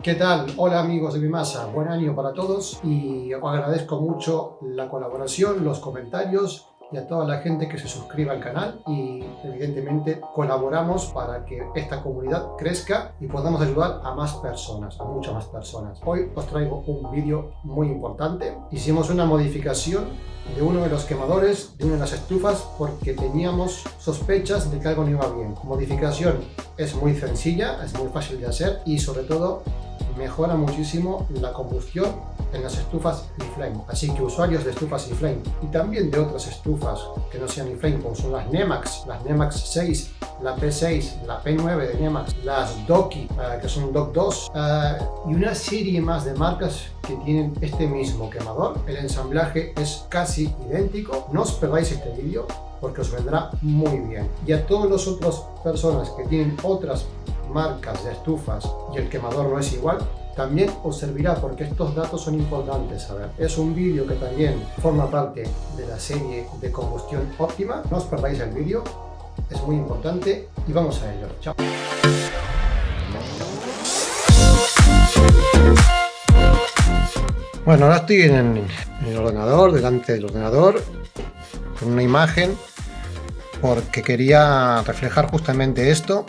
¿Qué tal? Hola amigos de Bimasa, buen año para todos y os agradezco mucho la colaboración, los comentarios y a toda la gente que se suscriba al canal y evidentemente colaboramos para que esta comunidad crezca y podamos ayudar a más personas, a muchas más personas. Hoy os traigo un vídeo muy importante. Hicimos una modificación de uno de los quemadores de una de las estufas porque teníamos sospechas de que algo no iba bien. Modificación es muy sencilla, es muy fácil de hacer y sobre todo mejora muchísimo la combustión en las estufas eFlame. Así que usuarios de estufas eFlame y también de otras estufas que no sean eFlame, como son las Nemax 6, la P6, la P9 de Nemax, las Doki, que son Dock 2 y una serie más de marcas que tienen este mismo quemador. El ensamblaje es casi idéntico. No os perdáis este vídeo porque os vendrá muy bien. Y a todas las otras personas que tienen otras marcas de estufas y el quemador no es igual, también os servirá porque estos datos son importantes saber. Es un vídeo que también forma parte de la serie de combustión óptima. No os perdáis el vídeo, es muy importante y vamos a ello. Chao. Bueno, ahora estoy en el ordenador, delante del ordenador, con una imagen porque quería reflejar justamente esto.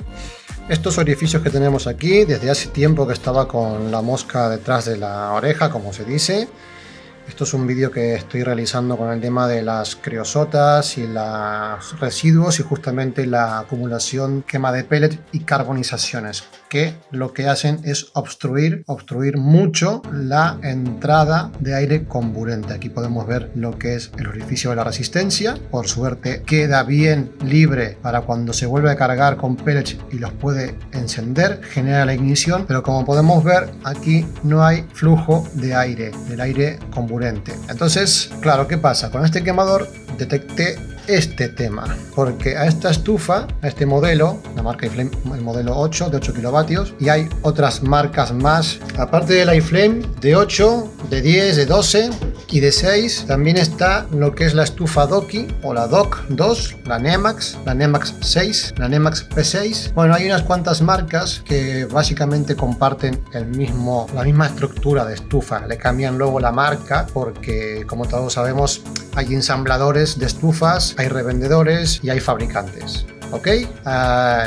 Estos orificios que tenemos aquí, desde hace tiempo que estaba con la mosca detrás de la oreja, como se dice. Esto es un vídeo que estoy realizando con el tema de las creosotas y los residuos y justamente la acumulación, quema de pellet y carbonizaciones, que lo que hacen es obstruir mucho la entrada de aire comburente. Aquí podemos ver lo que es el orificio de la resistencia. Por suerte queda bien libre para cuando se vuelve a cargar con pellets y los puede encender, genera la ignición, pero como podemos ver aquí no hay flujo de aire, del aire comburente. Entonces, claro, ¿qué pasa? Con este quemador detecté este tema, porque a esta estufa, a este modelo, la marca eFlame, el modelo 8 de 8 kilovatios, y hay otras marcas más, aparte de la eFlame de 8, de 10, de 12 y de 6, también está lo que es la estufa Doki o la Dock 2, la Nemax 6, la Nemax P6. Bueno, hay unas cuantas marcas que básicamente comparten la misma estructura de estufa, le cambian luego la marca porque, como todos sabemos, hay ensambladores de estufas, hay revendedores y hay fabricantes. ¿Ok?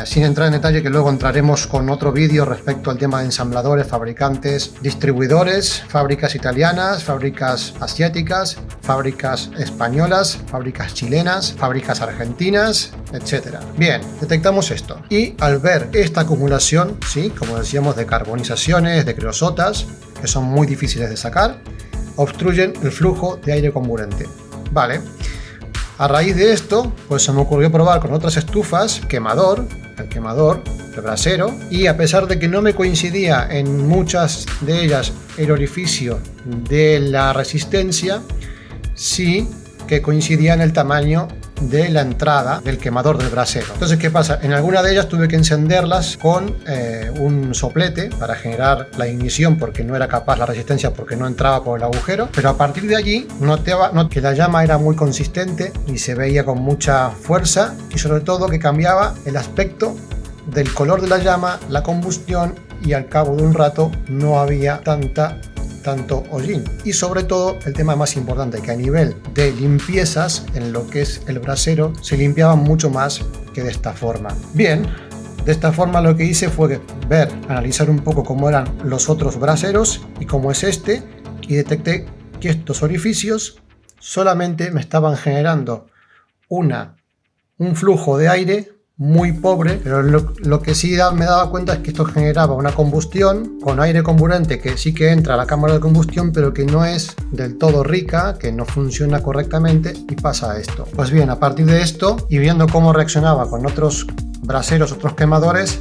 Sin entrar en detalle, que luego entraremos con otro vídeo respecto al tema de ensambladores, fabricantes, distribuidores, fábricas italianas, fábricas asiáticas, fábricas españolas, fábricas chilenas, fábricas argentinas, etc. Bien, detectamos esto y al ver esta acumulación, ¿sí? Como decíamos, de carbonizaciones, de creosotas, que son muy difíciles de sacar, obstruyen el flujo de aire comburente. Vale. A raíz de esto, pues se me ocurrió probar con otras estufas, el quemador, el brasero, y a pesar de que no me coincidía en muchas de ellas el orificio de la resistencia, sí que coincidía en el tamaño de la entrada del quemador del brasero. Entonces, ¿qué pasa? En alguna de ellas tuve que encenderlas con un soplete para generar la ignición porque no era capaz la resistencia, porque no entraba por el agujero, pero a partir de allí noté que la llama era muy consistente y se veía con mucha fuerza y sobre todo que cambiaba el aspecto del color de la llama, la combustión y al cabo de un rato no había tanto hollín. Y sobre todo el tema más importante, que a nivel de limpiezas en lo que es el brasero se limpiaba mucho más que de esta forma. Bien, de esta forma lo que hice fue analizar un poco cómo eran los otros braseros y cómo es este, y detecté que estos orificios solamente me estaban generando un flujo de aire muy pobre, pero lo que sí me daba cuenta es que esto generaba una combustión con aire comburente que sí que entra a la cámara de combustión, pero que no es del todo rica, que no funciona correctamente y pasa esto. Pues bien, a partir de esto y viendo cómo reaccionaba con otros braseros, otros quemadores,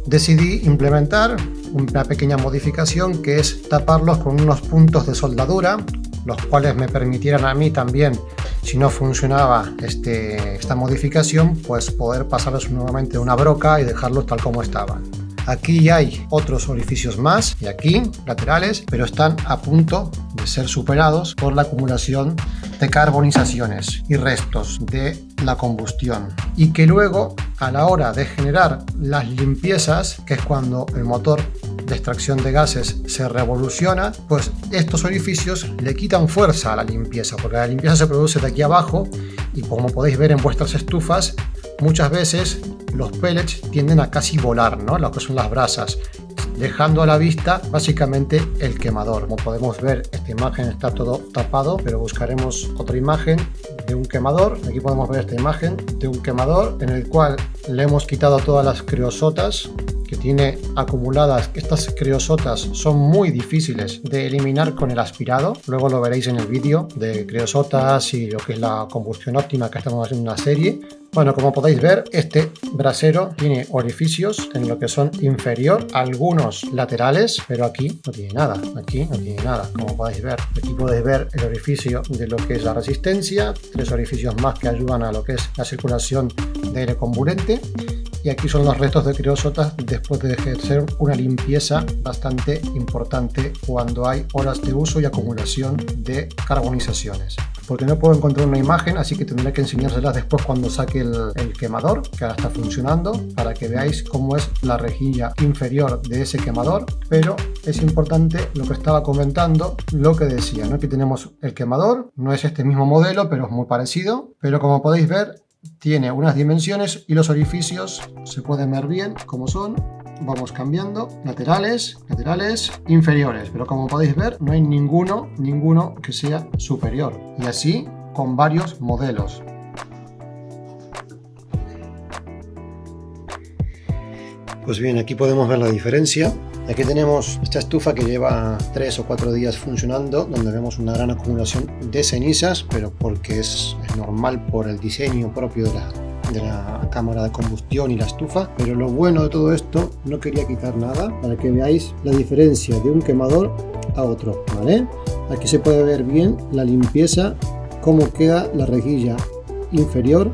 decidí implementar una pequeña modificación, que es taparlos con unos puntos de soldadura, los cuales me permitieran a mí también, si no funcionaba esta modificación, pues poder pasarlos nuevamente una broca y dejarlos tal como estaban. Aquí hay otros orificios más y aquí laterales, pero están a punto de ser superados por la acumulación de carbonizaciones y restos de la combustión, y que luego a la hora de generar las limpiezas, que es cuando el motor de extracción de gases se revoluciona, pues estos orificios le quitan fuerza a la limpieza, porque la limpieza se produce de aquí abajo y como podéis ver en vuestras estufas, muchas veces los pellets tienden a casi volar, ¿no? Lo que son las brasas, dejando a la vista básicamente el quemador. Como podemos ver, esta imagen está todo tapado, pero buscaremos otra imagen de un quemador. Aquí podemos ver esta imagen de un quemador en el cual le hemos quitado todas las creosotas que tiene acumuladas. Estas creosotas son muy difíciles de eliminar con el aspirado. Luego lo veréis en el vídeo de creosotas y lo que es la combustión óptima, que estamos haciendo una serie. Bueno, como podéis ver, este brasero tiene orificios en lo que son inferior, algunos laterales, pero aquí no tiene nada, aquí no tiene nada, como podéis ver. Aquí podéis ver el orificio de lo que es la resistencia, 3 orificios más que ayudan a lo que es la circulación de aire comburente. Y aquí son los restos de creosotas después de ejercer una limpieza bastante importante cuando hay horas de uso y acumulación de carbonizaciones. Porque no puedo encontrar una imagen, así que tendré que enseñárselas después cuando saque el quemador, que ahora está funcionando, para que veáis cómo es la rejilla inferior de ese quemador. Pero es importante lo que estaba comentando, lo que decía, ¿no? Aquí tenemos el quemador, no es este mismo modelo, pero es muy parecido. Pero como podéis ver, tiene unas dimensiones y los orificios se pueden ver bien como son. Vamos cambiando, laterales, inferiores, pero como podéis ver no hay ninguno que sea superior, y así con varios modelos. Pues bien, aquí podemos ver la diferencia. Aquí tenemos esta estufa que lleva 3 o 4 días funcionando, donde vemos una gran acumulación de cenizas, pero porque es normal por el diseño propio de la cámara de combustión y la estufa. Pero lo bueno de todo esto, no quería quitar nada para que veáis la diferencia de un quemador a otro, ¿vale? Aquí se puede ver bien la limpieza, cómo queda la rejilla inferior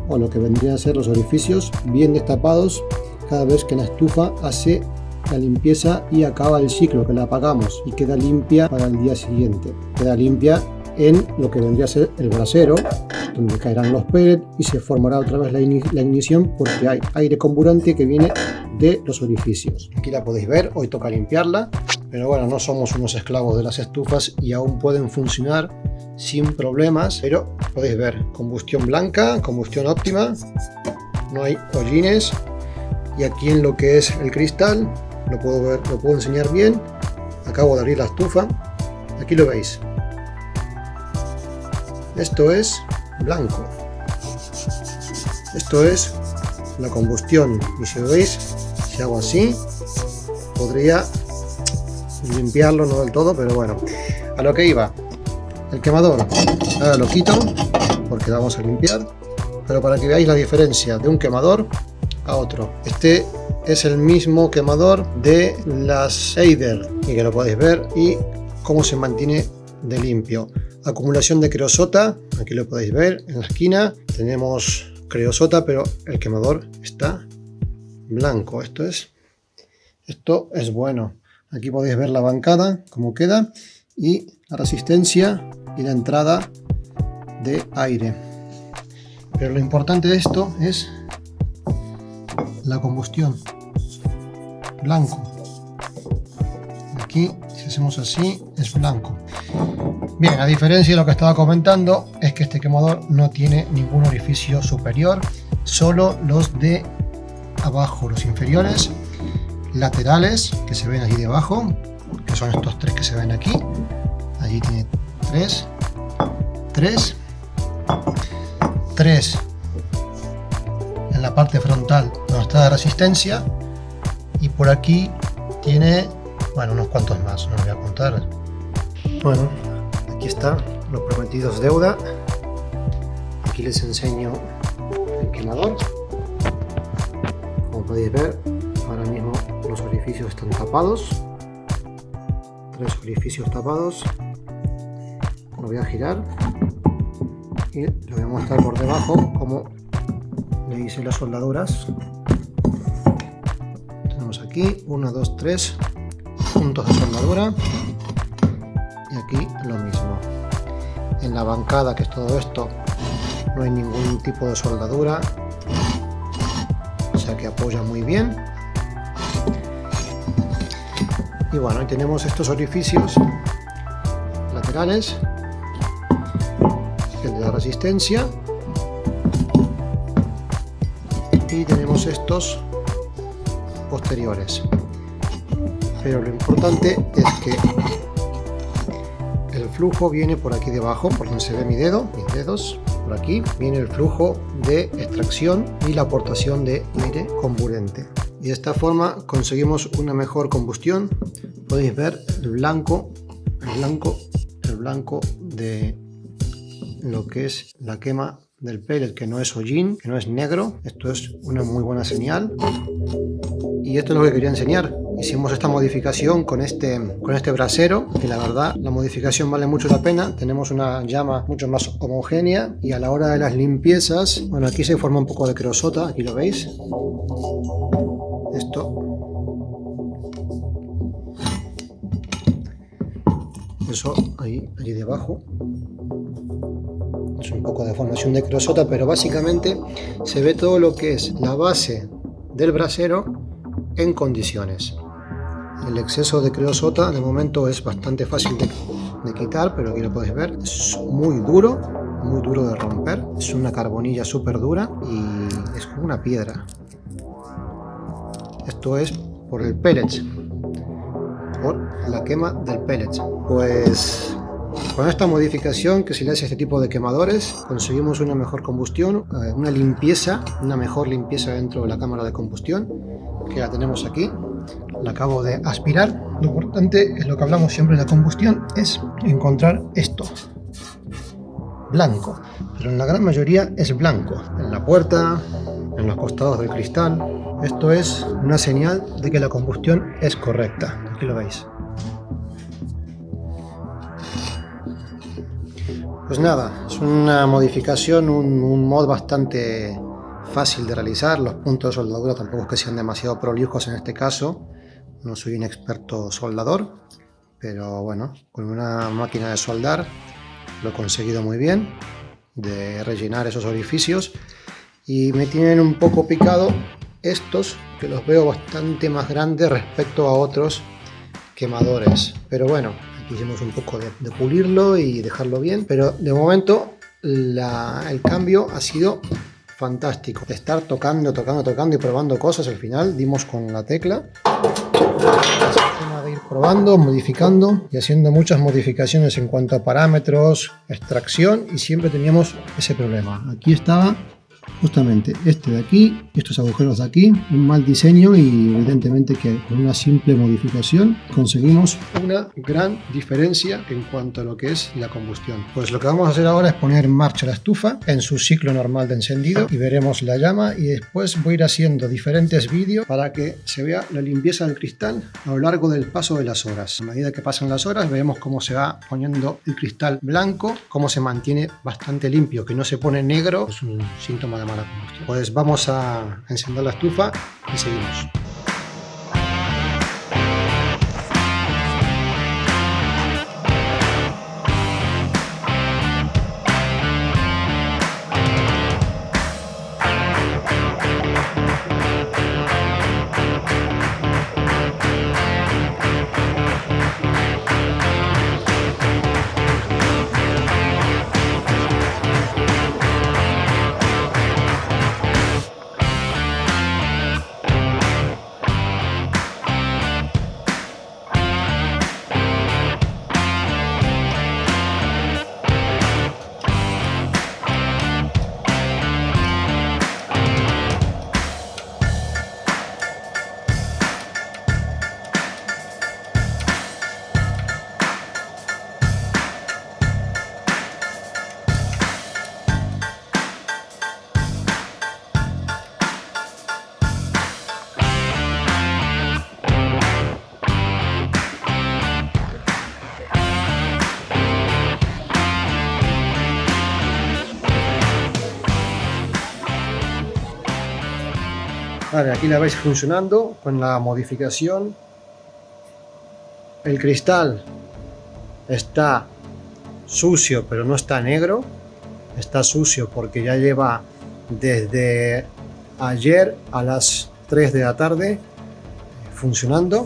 o lo que vendrían a ser los orificios bien destapados cada vez que la estufa hace la limpieza y acaba el ciclo, que la apagamos, y queda limpia para el día siguiente. Queda limpia en lo que vendría a ser el brasero, donde caerán los pellets y se formará otra vez la ignición, porque hay aire comburente que viene de los orificios. Aquí la podéis ver, hoy toca limpiarla, pero bueno, no somos unos esclavos de las estufas y aún pueden funcionar sin problemas. Pero podéis ver, combustión blanca, combustión óptima, no hay hollines. Y aquí en lo que es el cristal, lo puedo enseñar bien. Acabo de abrir la estufa, aquí lo veis. Esto es blanco, esto es la combustión, y si lo veis, si hago así, podría limpiarlo, no del todo, pero bueno, a lo que iba. El quemador, ahora lo quito porque lo vamos a limpiar, pero para que veáis la diferencia de un quemador a otro. Este es el mismo quemador de las Eider, y que lo podéis ver, y cómo se mantiene de limpio. Acumulación de creosota, aquí lo podéis ver en la esquina, tenemos creosota, pero el quemador está blanco. Esto es bueno. Aquí podéis ver la bancada, cómo queda, y la resistencia y la entrada de aire. Pero lo importante de esto es la combustión, blanco. Aquí, si hacemos así, es blanco. Bien, a diferencia de lo que estaba comentando, es que este quemador no tiene ningún orificio superior, solo los de abajo, los inferiores, laterales, que se ven allí debajo, que son estos 3 que se ven aquí. Allí tiene 3 en la parte frontal donde está la resistencia, y por aquí tiene, bueno, unos cuantos más, no los voy a contar. Bueno, aquí está, los prometidos deuda. Aquí les enseño el quemador. Como podéis ver, ahora mismo los orificios están tapados, 3 orificios tapados. Lo voy a girar y les voy a mostrar por debajo cómo le hice las soldaduras. Tenemos aquí 1, 2, 3 puntos de soldadura, y aquí lo mismo. En la bancada, que es todo esto, no hay ningún tipo de soldadura, o sea que apoya muy bien. Y bueno, ahí tenemos estos orificios laterales, el de la resistencia, y tenemos estos posteriores. Pero lo importante es que el flujo viene por aquí debajo, por donde se ve mi dedo, mis dedos. Por aquí viene el flujo de extracción y la aportación de aire comburente. Y de esta forma conseguimos una mejor combustión. Podéis ver el blanco de lo que es la quema del pellet, que no es hollín, que no es negro. Esto es una muy buena señal. Y esto es lo que quería enseñar. Hicimos esta modificación con este brasero, que la verdad la modificación vale mucho la pena. Tenemos una llama mucho más homogénea y a la hora de las limpiezas, bueno, aquí se forma un poco de creosota, aquí lo veis. Eso allí debajo es un poco de formación de creosota, pero básicamente se ve todo lo que es la base del brasero en condiciones. El exceso de creosota de momento es bastante fácil de quitar, pero aquí lo podéis ver, es muy duro de romper, es una carbonilla súper dura y es como una piedra. Esto es por el pellet, por la quema del pellet. Pues con esta modificación que se le hace a este tipo de quemadores conseguimos una mejor combustión, una mejor limpieza dentro de la cámara de combustión, que la tenemos aquí. La acabo de aspirar. Lo importante es lo que hablamos siempre de la combustión, es encontrar esto blanco, pero en la gran mayoría es blanco, en la puerta, en los costados del cristal. Esto es una señal de que la combustión es correcta. Aquí lo veis. Pues nada, es una modificación, un mod bastante fácil de realizar. Los puntos de soldadura tampoco es que sean demasiado prolijos en este caso. No soy un experto soldador, pero bueno, con una máquina de soldar lo he conseguido muy bien, de rellenar esos orificios. Y me tienen un poco picado estos, que los veo bastante más grandes respecto a otros quemadores. Pero bueno, aquí hicimos un poco de pulirlo y dejarlo bien. Pero de momento el cambio ha sido fantástico. De estar tocando y probando cosas, al final dimos con la tecla. De ir probando, modificando y haciendo muchas modificaciones en cuanto a parámetros, extracción, y siempre teníamos ese problema. Aquí estaba justamente este de aquí, estos agujeros de aquí, un mal diseño, y evidentemente que con una simple modificación conseguimos una gran diferencia en cuanto a lo que es la combustión. Pues lo que vamos a hacer ahora es poner en marcha la estufa en su ciclo normal de encendido y veremos la llama, y después voy a ir haciendo diferentes vídeos para que se vea la limpieza del cristal a lo largo del paso de las horas. A medida que pasan las horas veremos cómo se va poniendo el cristal blanco, cómo se mantiene bastante limpio, que no se pone negro, es un síntoma de mala combustión. Pues vamos a encender la estufa y seguimos. Vale, aquí la veis funcionando con la modificación. El cristal está sucio, pero no está negro. Está sucio porque ya lleva desde ayer a las 3 de la tarde funcionando.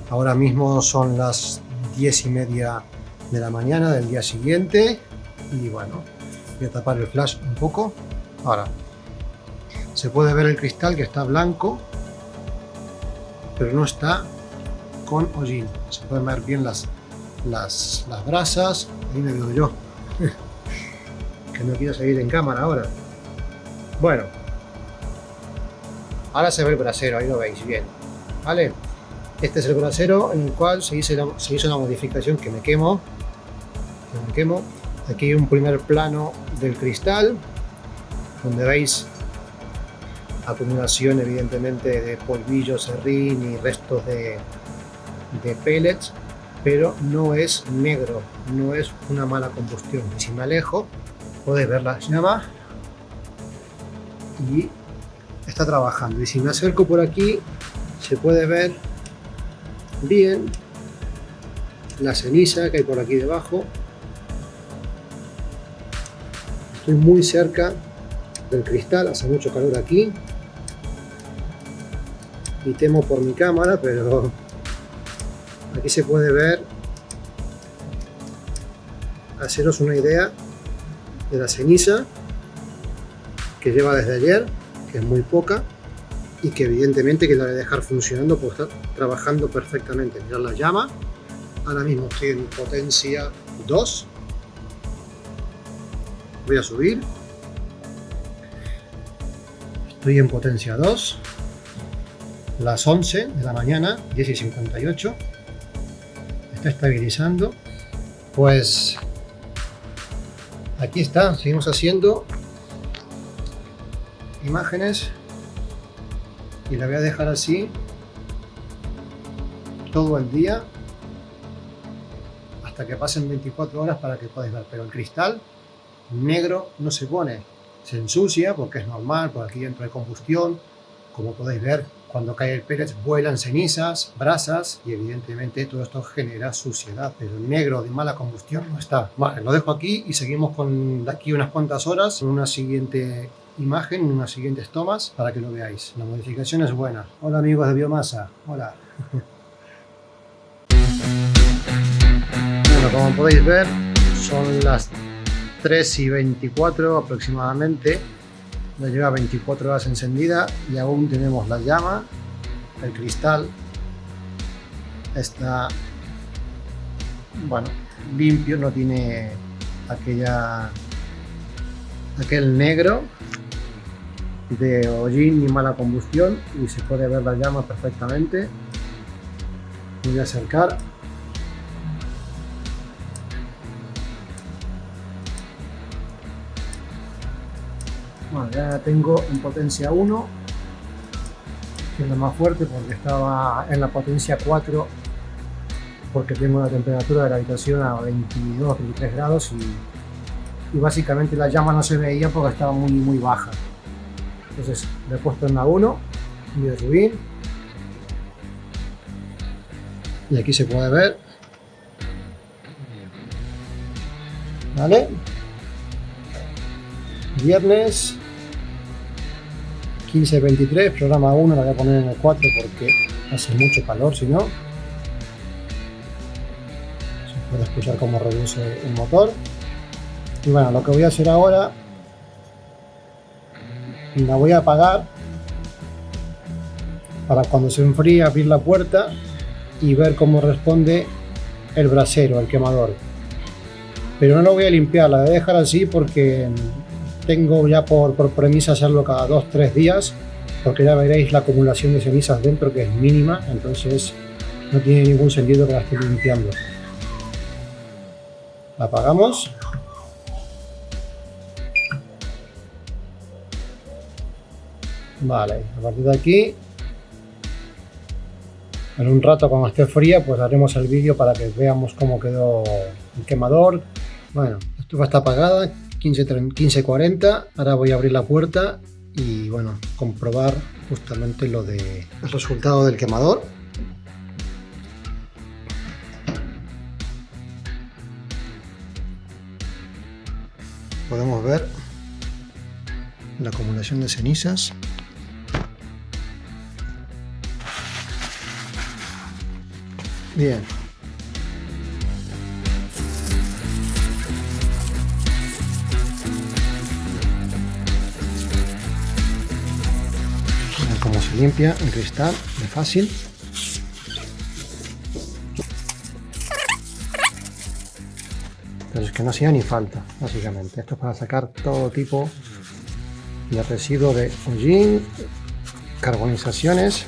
Ahora mismo son las 10:30 de la mañana del día siguiente y bueno, voy a tapar el flash un poco. Ahora se puede ver el cristal que está blanco, pero no está con hollín. Se pueden ver bien las brasas. Ahí me veo yo que no quiero seguir en cámara ahora. Bueno, ahora se ve el brasero, ahí lo veis bien, ¿vale? Este es el brasero en el cual se hizo una modificación que me quemo. Aquí hay un primer plano del cristal donde veis acumulación evidentemente de polvillo, serrín y restos de pellets, pero no es negro, no es una mala combustión. Y si me alejo podéis ver la llama y está trabajando, y si me acerco por aquí se puede ver bien la ceniza que hay por aquí debajo. Estoy muy cerca del cristal, hace mucho calor aquí y temo por mi cámara, pero aquí se puede ver, haceros una idea de la ceniza que lleva desde ayer, que es muy poca y que evidentemente que la voy a dejar funcionando porque está trabajando perfectamente. Mirad la llama, ahora mismo estoy en potencia 2, voy a subir, estoy en potencia 2, las 11 de la mañana, 10:58, está estabilizando. Pues aquí está, seguimos haciendo imágenes y la voy a dejar así todo el día hasta que pasen 24 horas para que podáis ver, pero el cristal negro no se pone, se ensucia porque es normal, por aquí dentro hay combustión, como podéis ver. Cuando cae el pellet vuelan cenizas, brasas y evidentemente todo esto genera suciedad, pero el negro de mala combustión no está. Vale, lo dejo aquí y seguimos con de aquí unas cuantas horas en una siguiente imagen, unas siguientes tomas para que lo veáis. La modificación es buena. Hola amigos de Biomasa, hola. Bueno, como podéis ver son las 3:24 aproximadamente. Ya lleva 24 horas encendida y aún tenemos la llama. El cristal está, bueno, limpio, no tiene aquel negro de hollín ni mala combustión, y se puede ver la llama perfectamente. Voy a acercar. Bueno, ya la tengo en potencia 1, que es lo más fuerte porque estaba en la potencia 4, porque tengo la temperatura de la habitación a 22-23 grados y básicamente la llama no se veía porque estaba muy baja. Entonces le he puesto en la 1, voy a subir y aquí se puede ver, ¿vale? Viernes 15:23, programa 1, la voy a poner en el 4 porque hace mucho calor, si no. Se puede escuchar cómo reduce el motor. Y bueno, lo que voy a hacer ahora, la voy a apagar para cuando se enfríe abrir la puerta y ver cómo responde el brasero, el quemador. Pero no lo voy a limpiar, la voy a dejar así porque tengo ya por premisa hacerlo cada 2-3 días, porque ya veréis la acumulación de cenizas dentro, que es mínima, entonces no tiene ningún sentido que la esté limpiando. La apagamos. Vale, a partir de aquí, en un rato cuando esté fría, pues haremos el vídeo para que veamos cómo quedó el quemador. Bueno, la estufa está apagada, 15:40, ahora voy a abrir la puerta y bueno, comprobar justamente el resultado del quemador. Podemos ver la acumulación de cenizas. Bien. Miren cómo se limpia el cristal, de fácil. Pero es que no hacía ni falta, básicamente. Esto es para sacar todo tipo de residuo de hollín, carbonizaciones.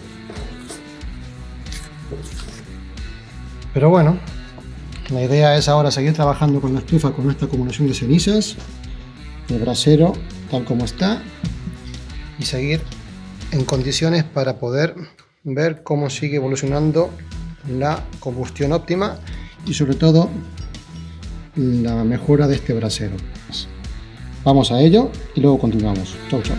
Pero bueno, la idea es ahora seguir trabajando con la estufa con esta acumulación de cenizas, el brasero tal como está, y seguir en condiciones para poder ver cómo sigue evolucionando la combustión óptima y sobre todo la mejora de este brasero. Vamos a ello y luego continuamos. Chau, chau.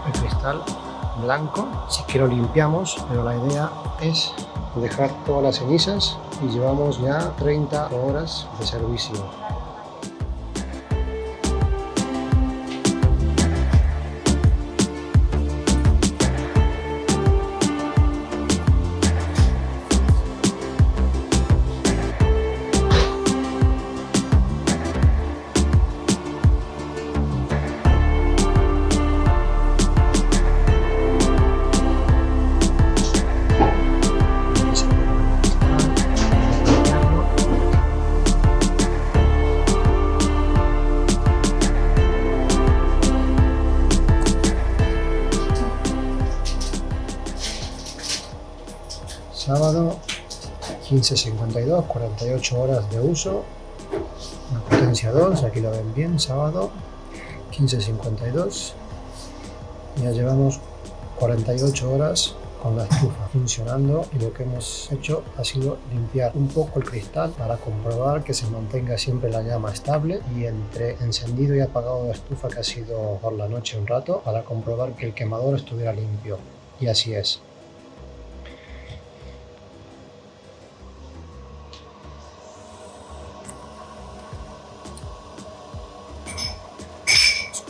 El cristal blanco, si que lo limpiamos, pero la idea es dejar todas las cenizas y llevamos ya 30 horas de servicio. Sábado 15:52, 48 horas de uso, la potencia 2, aquí lo ven bien, sábado 15:52, ya llevamos 48 horas con la estufa funcionando y lo que hemos hecho ha sido limpiar un poco el cristal para comprobar que se mantenga siempre la llama estable, y entre encendido y apagado de estufa, que ha sido por la noche un rato, para comprobar que el quemador estuviera limpio, y así es.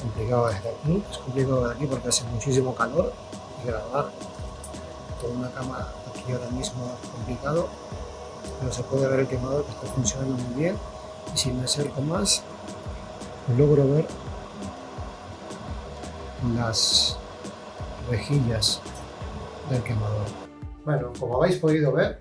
Complicado desde aquí, es complicado desde aquí porque hace muchísimo calor y grabar con una cámara aquí ahora mismo es complicado, pero se puede ver el quemador que está funcionando muy bien, y si me acerco más logro ver las rejillas del quemador. Bueno, como habéis podido ver,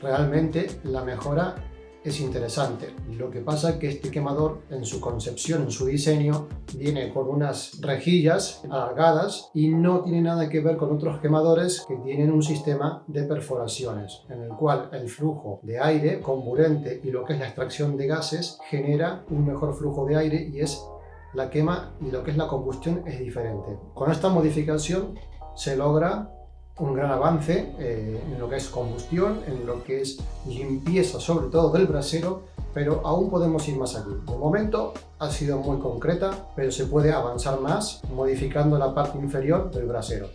realmente la mejora es interesante. Lo que pasa es que este quemador, en su concepción, en su diseño, viene con unas rejillas alargadas y no tiene nada que ver con otros quemadores que tienen un sistema de perforaciones, en el cual el flujo de aire comburente y lo que es la extracción de gases genera un mejor flujo de aire, y es la quema, y lo que es la combustión es diferente. Con esta modificación se logra un gran avance en lo que es combustión, en lo que es limpieza, sobre todo del brasero, pero aún podemos ir más allí. De momento ha sido muy concreta, pero se puede avanzar más modificando la parte inferior del brasero.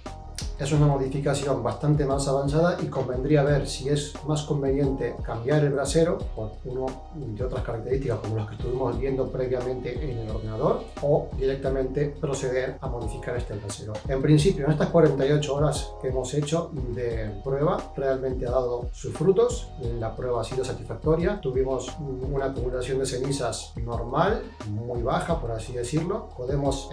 Es una modificación bastante más avanzada y convendría ver si es más conveniente cambiar el brasero por uno de otras características como las que estuvimos viendo previamente en el ordenador, o directamente proceder a modificar este brasero. En principio, en estas 48 horas que hemos hecho de prueba, realmente ha dado sus frutos. La prueba ha sido satisfactoria. Tuvimos una acumulación de cenizas normal, muy baja por así decirlo. Podemos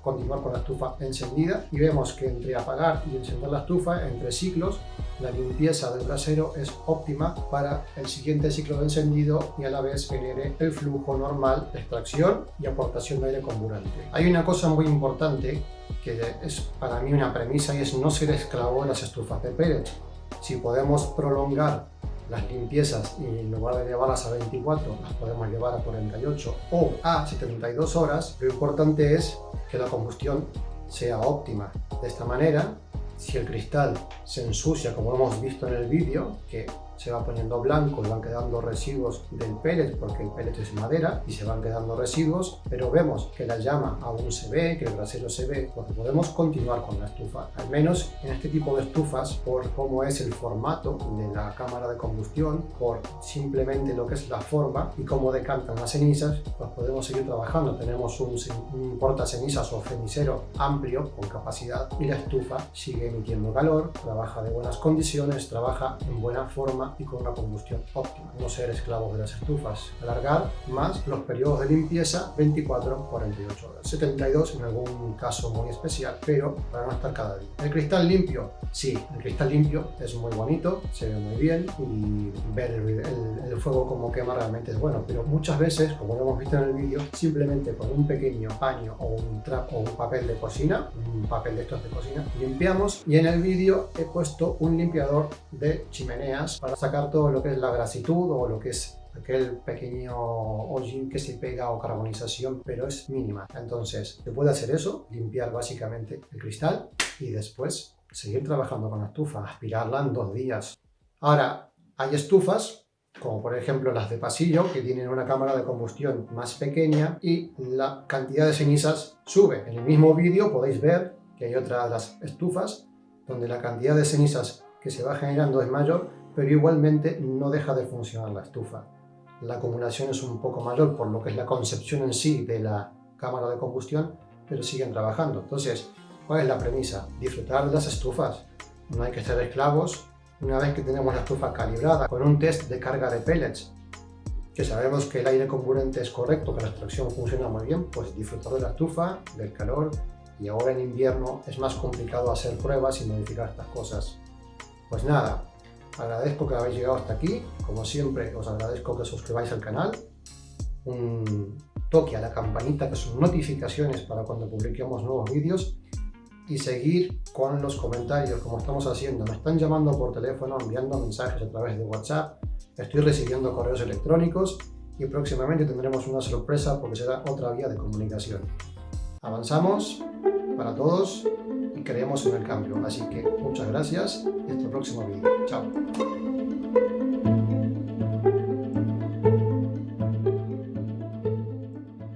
continuar con la estufa encendida y vemos que entre apagar y encender la estufa entre ciclos, la limpieza del brasero es óptima para el siguiente ciclo de encendido y a la vez genere el flujo normal de extracción y aportación de aire comburente. Hay una cosa muy importante que es para mí una premisa y es no ser esclavo de las estufas de pellet. Si podemos prolongar las limpiezas y en lugar de llevarlas a 24 las podemos llevar a 48 o a 72 horas, lo importante es que la combustión sea óptima. De esta manera, si el cristal se ensucia, como hemos visto en el vídeo, que se va poniendo blanco y van quedando residuos del pellet, porque el pellet es madera y se van quedando residuos, pero vemos que la llama aún se ve, que el brasero se ve, porque podemos continuar con la estufa. Al menos en este tipo de estufas, por cómo es el formato de la cámara de combustión, por simplemente lo que es la forma y cómo decantan las cenizas, pues podemos seguir trabajando. Tenemos un portacenizas o cenicero amplio con capacidad y la estufa sigue emitiendo calor, trabaja de buenas condiciones, trabaja en buena forma y con una combustión óptima. No ser esclavos de las estufas. Alargar más los periodos de limpieza 24-48 horas. 72 en algún caso muy especial, pero para no estar cada día. El cristal limpio. Sí, el cristal limpio es muy bonito, se ve muy bien y ver el fuego como quema realmente es bueno, pero muchas veces, como lo hemos visto en el vídeo, simplemente con un pequeño paño o un trap o un papel de cocina, un papel de estos de cocina, limpiamos, y en el vídeo he puesto un limpiador de chimeneas para sacar todo lo que es la grasitud o lo que es aquel pequeño hollín que se pega o carbonización, pero es mínima. Entonces se puede hacer eso, limpiar básicamente el cristal y después seguir trabajando con la estufa, aspirarla en 2 días. Ahora, hay estufas como por ejemplo las de pasillo, que tienen una cámara de combustión más pequeña y la cantidad de cenizas sube. En el mismo vídeo podéis ver que hay otras las estufas donde la cantidad de cenizas que se va generando es mayor, pero igualmente no deja de funcionar la estufa. La acumulación es un poco mayor por lo que es la concepción en sí de la cámara de combustión, pero siguen trabajando. Entonces, ¿cuál es la premisa? Disfrutar de las estufas. No hay que ser esclavos. Una vez que tenemos la estufa calibrada con un test de carga de pellets, que sabemos que el aire comburente es correcto, que la extracción funciona muy bien, pues disfrutar de la estufa, del calor. Y ahora en invierno es más complicado hacer pruebas y modificar estas cosas. Pues nada, agradezco que habéis llegado hasta aquí. Como siempre, os agradezco que suscribáis al canal, un toque a la campanita, que son notificaciones para cuando publiquemos nuevos vídeos, y seguir con los comentarios como estamos haciendo. Me están llamando por teléfono, enviando mensajes a través de WhatsApp, estoy recibiendo correos electrónicos y próximamente tendremos una sorpresa porque será otra vía de comunicación. Avanzamos para todos y creemos en el cambio, así que muchas gracias y hasta el próximo vídeo. Chao.